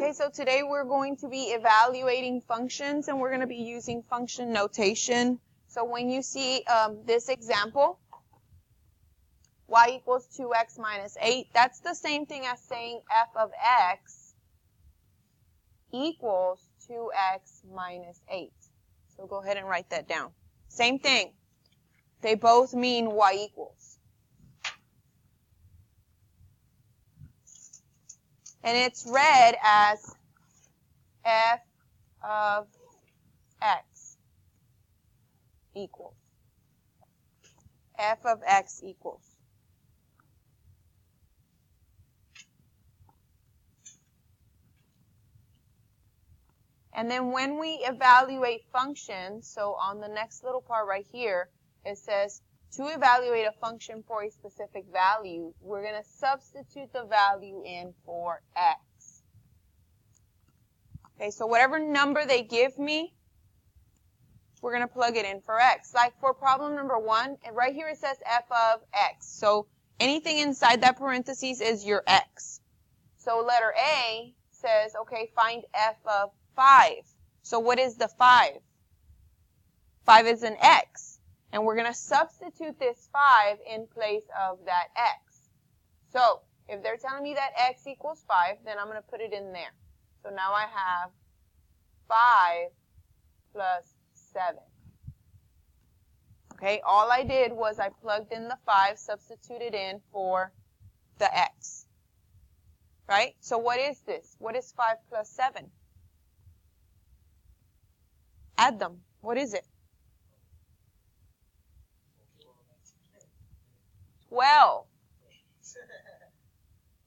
Okay, so today we're going to be evaluating functions, and we're going to be using function notation. So when you see this example, y equals 2x minus 8, that's the same thing as saying f of x equals 2x minus 8. So go ahead and write that down. Same thing. They both mean y equals. And it's read as f of x equals. F of x equals. And then when we evaluate functions, so on the next little part right here, it says to evaluate a function for a specific value, we're going to substitute the value in for x. Okay, so whatever number they give me, we're going to plug it in for x. Like for problem number 1, right here it says f of x. So anything inside that parentheses is your x. So letter A says, okay, find f of 5. So what is the 5? 5 is an x. And we're going to substitute this 5 in place of that x. So if they're telling me that x equals 5, then I'm going to put it in there. So now I have 5 plus 7. Okay, all I did was I plugged in the 5, substituted in for the x. Right? So what is this? What is 5 plus 7? Add them. What is it? 12.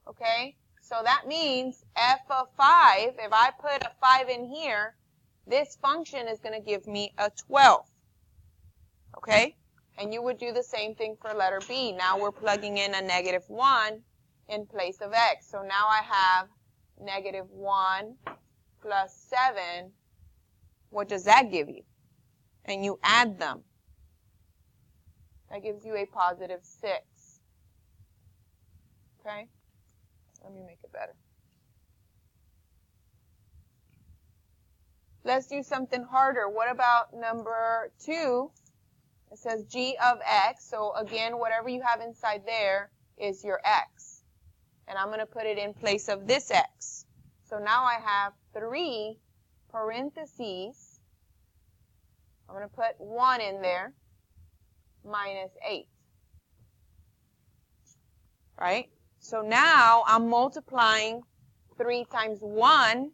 Okay, so that means f of 5, if I put a 5 in here, this function is going to give me a 12. Okay, and you would do the same thing for letter B. Now we're plugging in a negative 1 in place of x. So now I have negative 1 plus 7. What does that give you? And you add them. That gives you a positive 6. Okay? Let me make it better. Let's do something harder. What about number 2? It says g of x. So again, whatever you have inside there is your x. And I'm going to put it in place of this x. So now I have 3 parentheses. I'm going to put 1 in there. Minus 8. Right? So now I'm multiplying 3 times 1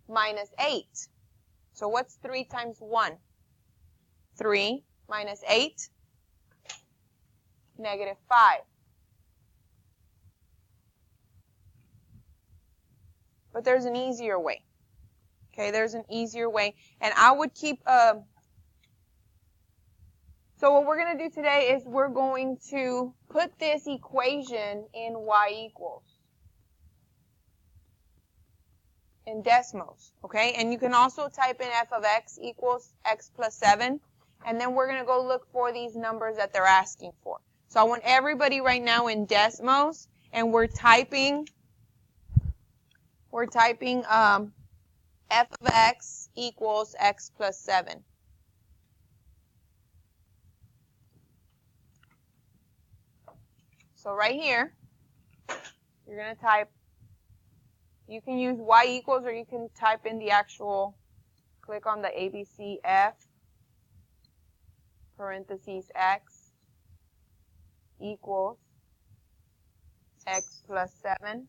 minus 8. So what's 3 times 1? 3 minus 8? Negative 5. But there's an easier way. Okay, there's an easier way. And I would keep So what we're going to do today is we're going to put this equation in y equals. In Desmos, okay? And you can also type in f of x equals x plus 7. And then we're going to go look for these numbers that they're asking for. So I want everybody right now in Desmos, and we're typing f of x equals x plus 7. So right here, you're going to type, you can use y equals, or you can type in the actual, click on the ABC F, parentheses x equals x plus 7.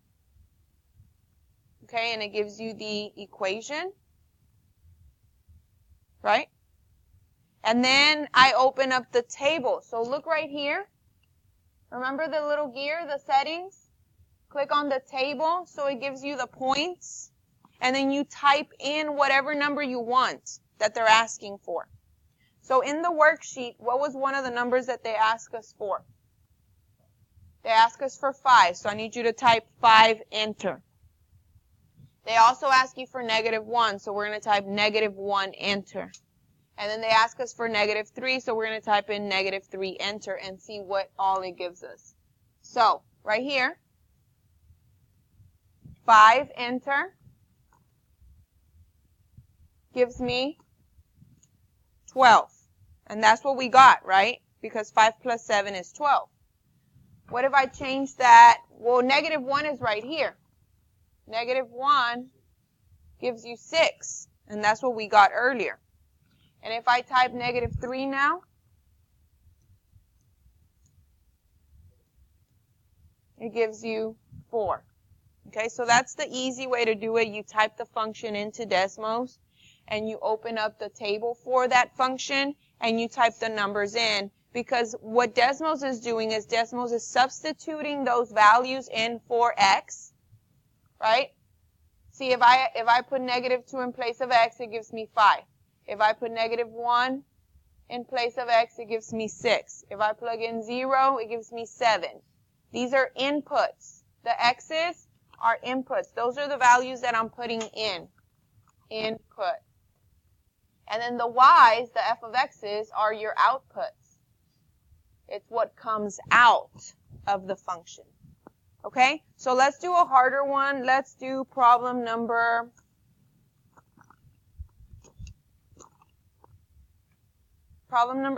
Okay, and it gives you the equation, right? And then I open up the table. So look right here. Remember the little gear, the settings? Click on the table so it gives you the points. And then you type in whatever number you want that they're asking for. So in the worksheet, what was one of the numbers that they asked us for? They asked us for 5. So I need you to type 5, enter. They also ask you for negative 1. So we're going to type negative 1, enter. And then they ask us for negative 3, so we're going to type in negative 3, enter, and see what all it gives us. So, right here, 5, enter, gives me 12. And that's what we got, right? Because 5 plus 7 is 12. What if I change that? Well, negative 1 is right here. Negative 1 gives you 6. And that's what we got earlier. And if I type negative 3 now, it gives you 4. Okay, so that's the easy way to do it. You type the function into Desmos, and you open up the table for that function, and you type the numbers in. Because what Desmos is doing is Desmos is substituting those values in for x, right? See, if I put negative 2 in place of x, it gives me 5. If I put negative 1 in place of x, it gives me 6. If I plug in 0, it gives me 7. These are inputs. The x's are inputs. Those are the values that I'm putting in. Input. And then the y's, the f of x's, are your outputs. It's what comes out of the function. Okay? So let's do a harder one. Let's do problem number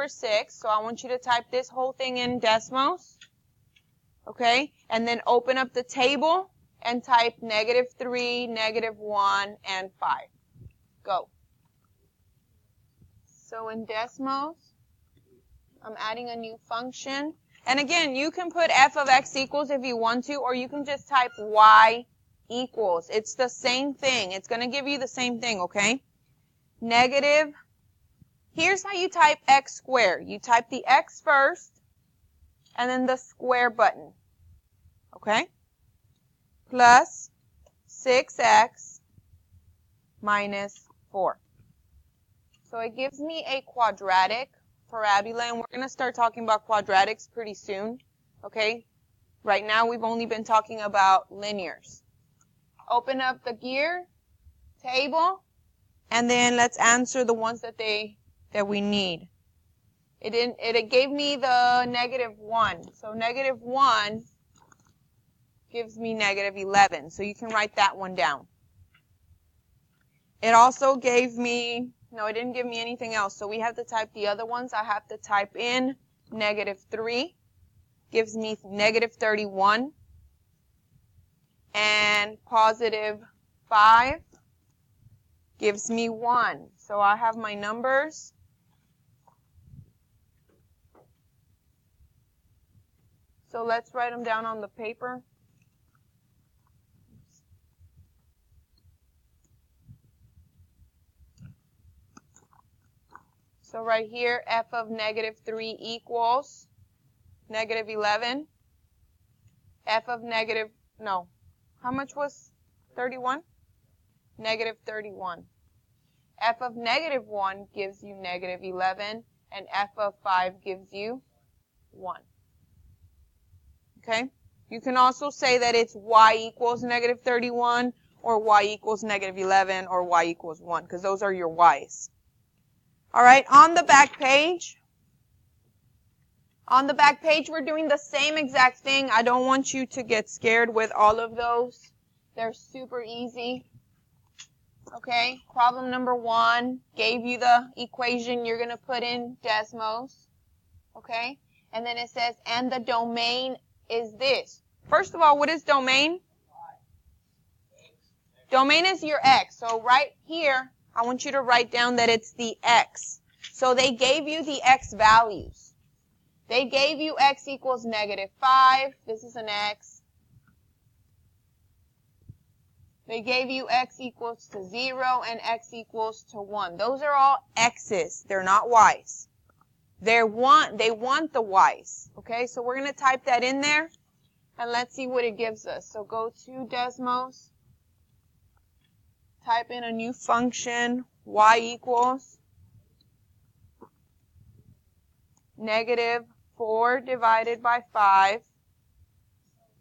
6. So I want you to type this whole thing in Desmos. Okay? And then open up the table and type negative 3, negative 1, and 5. Go. So in Desmos, I'm adding a new function. And again, you can put f of x equals if you want to, or you can just type y equals. It's the same thing. It's going to give you the same thing, okay? Negative. Here's how you type x squared. You type the x first, and then the square button. Okay? Plus 6x minus 4. So it gives me a quadratic parabola, and we're going to start talking about quadratics pretty soon. Okay? Right now we've only been talking about linears. Open up the gear table, and then let's answer the ones that we need. It gave me the negative 1. So negative 1 gives me negative 11. So you can write that one down. It also gave me, no, it didn't give me anything else. So we have to type the other ones. I have to type in negative 3. Gives me negative 31. And positive 5 gives me 1. So I have my numbers. So let's write them down on the paper. So right here, f of negative 3 equals negative 11. F of negative, no, how much was 31? Negative 31. F of negative 1 gives you negative 11, and f of 5 gives you 1. Okay? You can also say that it's y equals negative 31, or y equals negative 11, or y equals 1, because those are your y's. All right, on the back page, we're doing the same exact thing. I don't want you to get scared with all of those. They're super easy. Okay, problem number 1 gave you the equation you're going to put in Desmos. Okay, and then it says, and the domain is this. First of all, what is domain? Domain is your x. So right here, I want you to write down that it's the x. So they gave you the x values. They gave you x equals negative 5. This is an x. They gave you x equals to 0 and x equals to 1. Those are all x's. They're not y's. They want the y's. Okay, so we're going to type that in there, and let's see what it gives us. So go to Desmos. Type in a new function, y equals negative 4 divided by 5.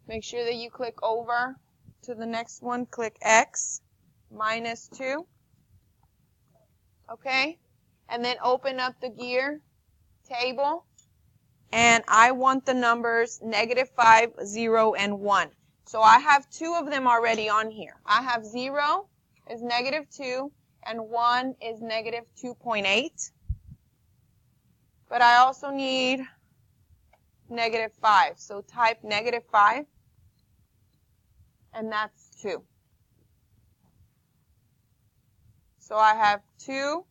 Make sure that you click over to the next one. Click x minus 2. Okay? And then open up the gear table. And I want the numbers negative 5, 0, and 1. So I have 2 of them already on here. I have 0 is -2 and 1 is -2.8. But I also need -5. So type -5, and that's 2. So I have 2,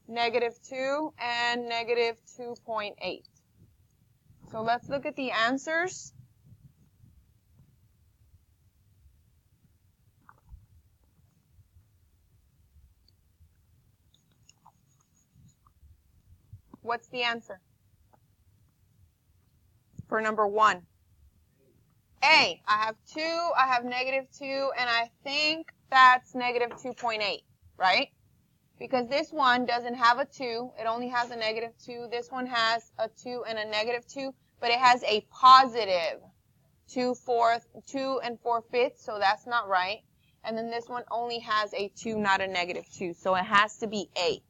-2, and -2.8. So let's look at the answers. What's the answer for number 1? A. I have 2, I have -2, and I think that's -2.8, right? Because this one doesn't have a 2, it only has a -2. This one has a 2 and a -2, but it has a positive 2 and 4/5, so that's not right. And then this one only has a 2, not a -2, so it has to be A.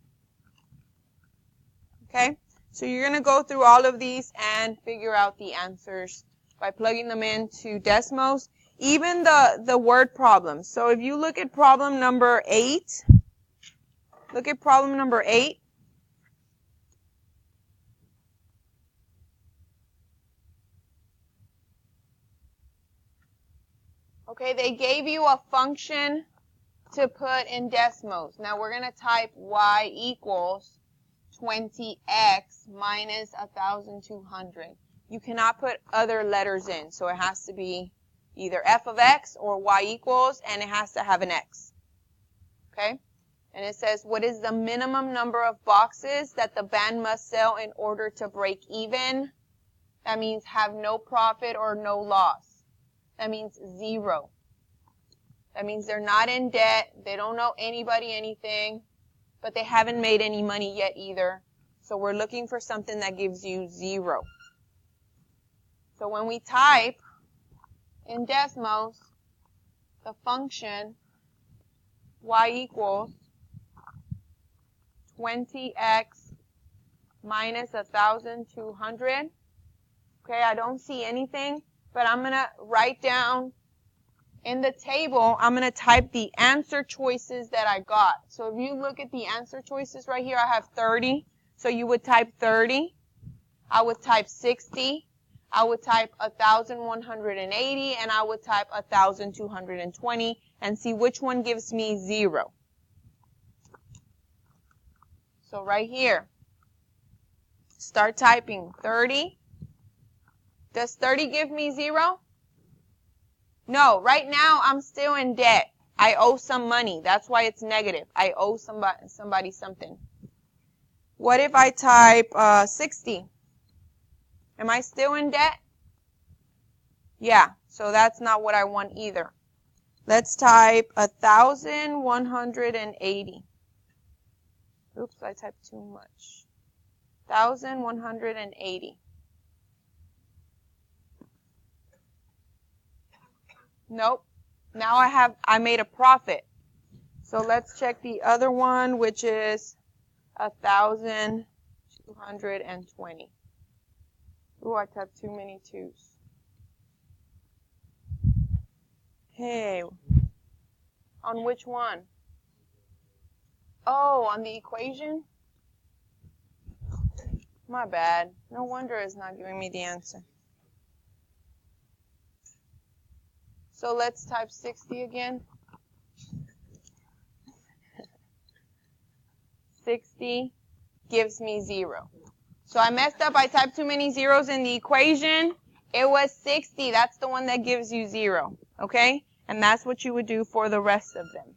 Okay? So you're going to go through all of these and figure out the answers by plugging them into Desmos. Even the word problems. So if you look at problem number 8, look at problem number 8. Okay, they gave you a function to put in Desmos. Now we're going to type y equals 20x minus 1,200. You cannot put other letters in, so it has to be either f of x or y equals, and it has to have an x. Okay? And it says, what is the minimum number of boxes that the band must sell in order to break even? That means have no profit or no loss. That means 0. That means they're not in debt, they don't owe anybody anything, but they haven't made any money yet either. So we're looking for something that gives you 0. So when we type in Desmos the function y equals 20x minus 1,200, okay, I don't see anything, but I'm going to write down in the table, I'm going to type the answer choices that I got. So if you look at the answer choices right here, I have 30. So you would type 30. I would type 60. I would type 1,180. And I would type 1,220 and see which one gives me 0. So right here, start typing 30. Does 30 give me 0? No, right now I'm still in debt. I owe some money. That's why it's negative. I owe somebody something. What if I type 60? Am I still in debt? Yeah, so that's not what I want either. Let's type 1,180. Oops, I typed too much. 1,180. Nope. Now I made a profit. So let's check the other one, which is 1,220. Ooh, I typed too many 2's. Hey. On which one? Oh, on the equation? My bad. No wonder it's not giving me the answer. So let's type 60 again. 60 gives me 0. So I messed up. I typed too many zeros in the equation. It was 60. That's the one that gives you 0. Okay? And that's what you would do for the rest of them.